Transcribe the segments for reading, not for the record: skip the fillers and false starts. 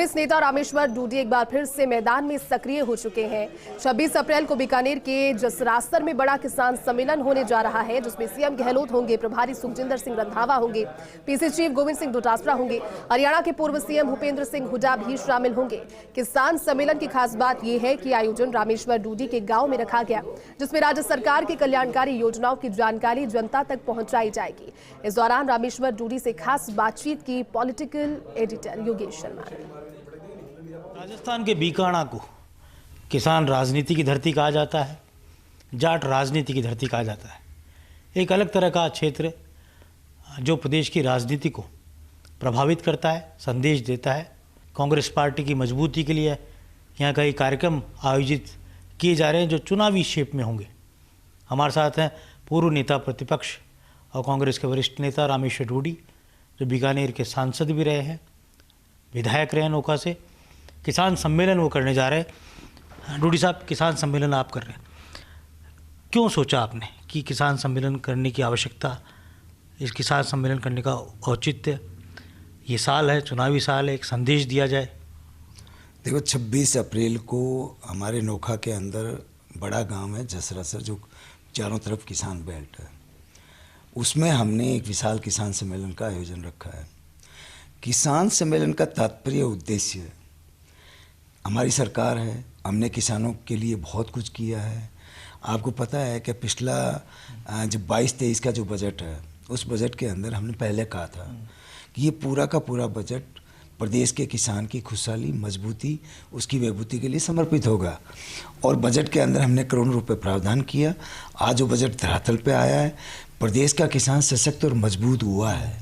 कांग्रेस नेता रामेश्वर डूडी एक बार फिर से मैदान में सक्रिय हो चुके हैं। 26 अप्रैल को बीकानेर के जसरास्तर में बड़ा किसान सम्मेलन होने जा रहा है, जिसमें सीएम गहलोत होंगे, प्रभारी सुखजिंदर सिंह रंधावा होंगे, पीसी चीफ गोविंद सिंह डोटासरा होंगे, हरियाणा के पूर्व सीएम भूपेंद्र सिंह हुड्डा भी शामिल होंगे। किसान सम्मेलन की खास बात यह है कि आयोजन रामेश्वर डूडी के गाँव में रखा गया, जिसमें राज्य सरकार की कल्याणकारी योजनाओं की जानकारी जनता तक पहुंचाई जाएगी। इस दौरान रामेश्वर डूडी से खास बातचीत की पॉलिटिकल एडिटर योगेश शर्मा ने। राजस्थान के बीकानेर को किसान राजनीति की धरती कहा जाता है, जाट राजनीति की धरती कहा जाता है। एक अलग तरह का क्षेत्र जो प्रदेश की राजनीति को प्रभावित करता है, संदेश देता है। कांग्रेस पार्टी की मजबूती के लिए यहाँ कई कार्यक्रम आयोजित किए जा रहे हैं जो चुनावी शेप में होंगे। हमारे साथ हैं पूर्व नेता प्रतिपक्ष और कांग्रेस के वरिष्ठ नेता रामेश्वर डूडी, जो बीकानेर के सांसद भी रहे हैं, विधायक रहे हैं नौका से। किसान सम्मेलन वो करने जा रहे हैं। डूडी साहब, किसान सम्मेलन आप कर रहे हैं, क्यों सोचा आपने कि किसान सम्मेलन करने की आवश्यकता, इस किसान सम्मेलन करने का औचित्य? ये साल है, चुनावी साल है, एक संदेश दिया जाए। देखो, 26 अप्रैल को हमारे नोखा के अंदर बड़ा गांव है जसरासर, जो चारों तरफ किसान बेल्ट है, उसमें हमने एक विशाल किसान सम्मेलन का आयोजन रखा है। किसान सम्मेलन का तात्पर्य उद्देश्य, हमारी सरकार है, हमने किसानों के लिए बहुत कुछ किया है। आपको पता है कि पिछला जो 22-23 का जो बजट है, उस बजट के अंदर हमने पहले कहा था कि ये पूरा का पूरा बजट प्रदेश के किसान की खुशहाली, मजबूती, उसकी बेबूती के लिए समर्पित होगा। और बजट के अंदर हमने करोड़ों रुपए प्रावधान किया। आज वो बजट धरातल पे आया है, प्रदेश का किसान सशक्त और मजबूत हुआ है।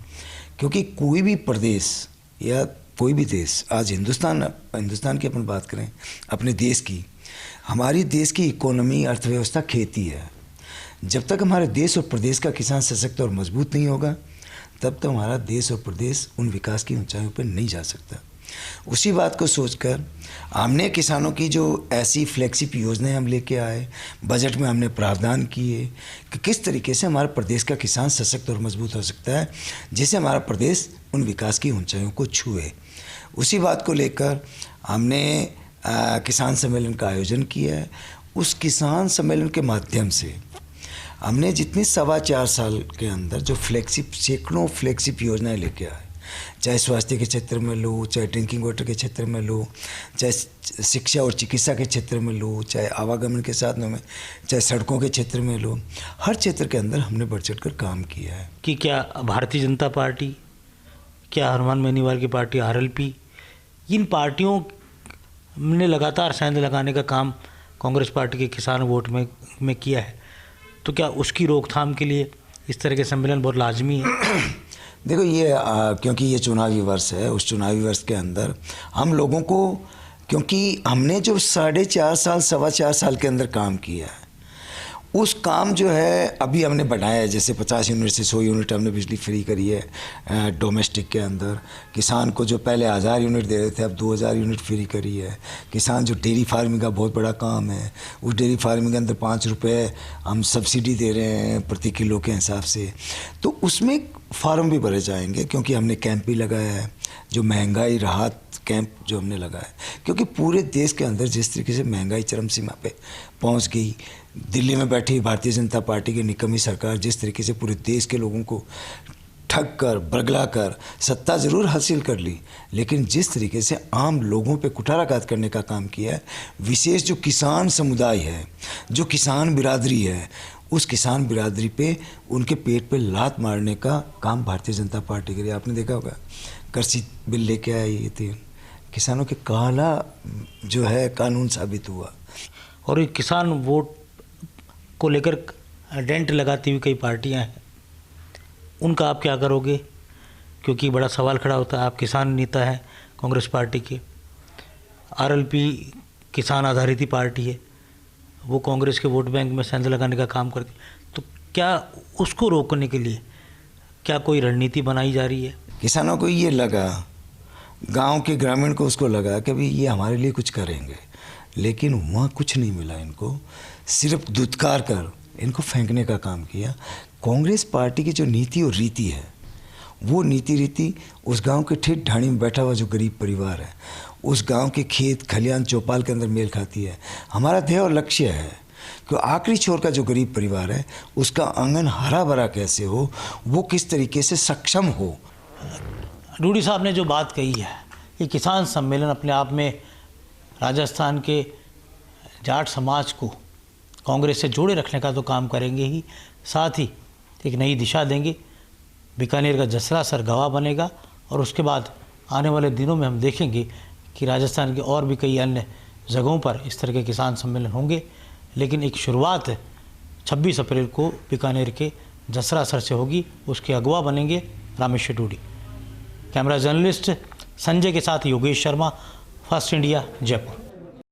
क्योंकि कोई भी प्रदेश या कोई भी देश, आज हिंदुस्तान की अपन बात करें, अपने देश की, हमारी देश की इकोनॉमी, अर्थव्यवस्था खेती है। जब तक हमारे देश और प्रदेश का किसान सशक्त और मजबूत नहीं होगा, तब तक हमारा देश और प्रदेश उन विकास की ऊंचाइयों पर नहीं जा सकता। उसी बात को सोचकर हमने किसानों की जो ऐसी फ्लैगशिप योजनाएं हम लेके आए, बजट में हमने प्रावधान किए कि किस तरीके से हमारे प्रदेश का किसान सशक्त और मजबूत हो सकता है, जिससे हमारा प्रदेश उन विकास की ऊंचाइयों को छुए। उसी बात को लेकर हमने किसान सम्मेलन का आयोजन किया है। उस किसान सम्मेलन के माध्यम से हमने जितनी 4.25 साल के अंदर जो सैकड़ों फ्लैगशिप योजनाएं लेके आए, चाहे स्वास्थ्य के क्षेत्र में लो, चाहे ड्रिंकिंग वाटर के क्षेत्र में लो, चाहे शिक्षा और चिकित्सा के क्षेत्र में लो, चाहे आवागमन के साधनों में, चाहे सड़कों के क्षेत्र में लो, हर क्षेत्र के अंदर हमने बढ़ चढ़ कर काम किया है। कि क्या भारतीय जनता पार्टी, क्या हनुमान बेनीवाल की पार्टी RLP, इन पार्टियों ने लगातार सेंध लगाने का काम कांग्रेस पार्टी के किसान वोट में किया है, तो क्या उसकी रोकथाम के लिए इस तरह के सम्मेलन बहुत लाजमी है? देखो, ये क्योंकि ये चुनावी वर्ष है, उस चुनावी वर्ष के अंदर हम लोगों को, क्योंकि हमने जो 4.5 साल 4.25 साल के अंदर काम किया है, उस काम जो है अभी हमने बढ़ाया है। जैसे 50 यूनिट से 100 यूनिट हमने बिजली फ्री करी है डोमेस्टिक के अंदर। किसान को जो पहले 1000 यूनिट दे रहे थे, अब 2000 यूनिट फ्री करी है। किसान जो डेयरी फार्मिंग का बहुत बड़ा काम है, उस डेयरी फार्मिंग के अंदर 5 रुपये हम सब्सिडी दे रहे हैं प्रति किलो के हिसाब से। तो उसमें फार्म भी भरे जाएंगे, क्योंकि हमने कैंप भी लगाया है, जो महंगाई राहत कैंप जो हमने लगाया। क्योंकि पूरे देश के अंदर जिस तरीके से महंगाई चरम सीमा पे पहुंच गई, दिल्ली में बैठी भारतीय जनता पार्टी की निकम्मी सरकार जिस तरीके से पूरे देश के लोगों को ठग कर, बरगला कर सत्ता ज़रूर हासिल कर ली, लेकिन जिस तरीके से आम लोगों पे कुठाराघात करने का काम किया है, विशेष जो किसान समुदाय है, जो किसान बिरादरी है, उस किसान बिरादरी पे उनके पेट पे लात मारने का काम भारतीय जनता पार्टी के लिए, आपने देखा होगा, कृषि बिल लेके आई थी, किसानों के काला जो है कानून साबित हुआ। और किसान वोट को लेकर डेंट लगाती हुई कई पार्टियां हैं, उनका आप क्या करोगे? क्योंकि बड़ा सवाल खड़ा होता है। आप किसान नेता हैं कांग्रेस पार्टी के, RLP किसान आधारित ही पार्टी है, वो कांग्रेस के वोट बैंक में सेंध लगाने का काम करती, तो क्या उसको रोकने के लिए क्या कोई रणनीति बनाई जा रही है? किसानों को ये लगा, गांव के ग्रामीण को उसको लगा कि भाई ये हमारे लिए कुछ करेंगे, लेकिन वहाँ कुछ नहीं मिला। इनको सिर्फ दुत्कार कर इनको फेंकने का काम किया। कांग्रेस पार्टी की जो नीति और रीति है, वो नीति रीति उस गांव के ठेठ ढाणी में बैठा हुआ जो गरीब परिवार है उस गांव के खेत खलियान चौपाल के अंदर मेल खाती है। हमारा ध्येय और लक्ष्य है कि आखिरी छोर का जो गरीब परिवार है उसका आंगन हरा भरा कैसे हो, वो किस तरीके से सक्षम हो। डूडी साहब ने जो बात कही है कि किसान सम्मेलन अपने आप में राजस्थान के जाट समाज को कांग्रेस से जोड़े रखने का तो काम करेंगे ही, साथ ही एक नई दिशा देंगे। बीकानेर का जसरासर गवाह बनेगा और उसके बाद आने वाले दिनों में हम देखेंगे कि राजस्थान के और भी कई अन्य जगहों पर इस तरह के किसान सम्मेलन होंगे। लेकिन एक शुरुआत 26 अप्रैल को बीकानेर के जसरासर से होगी, उसके अगवा बनेंगे रामेश्वर डूडी। कैमरा जर्नलिस्ट संजय के साथ योगेश शर्मा, फर्स्ट इंडिया, जयपुर।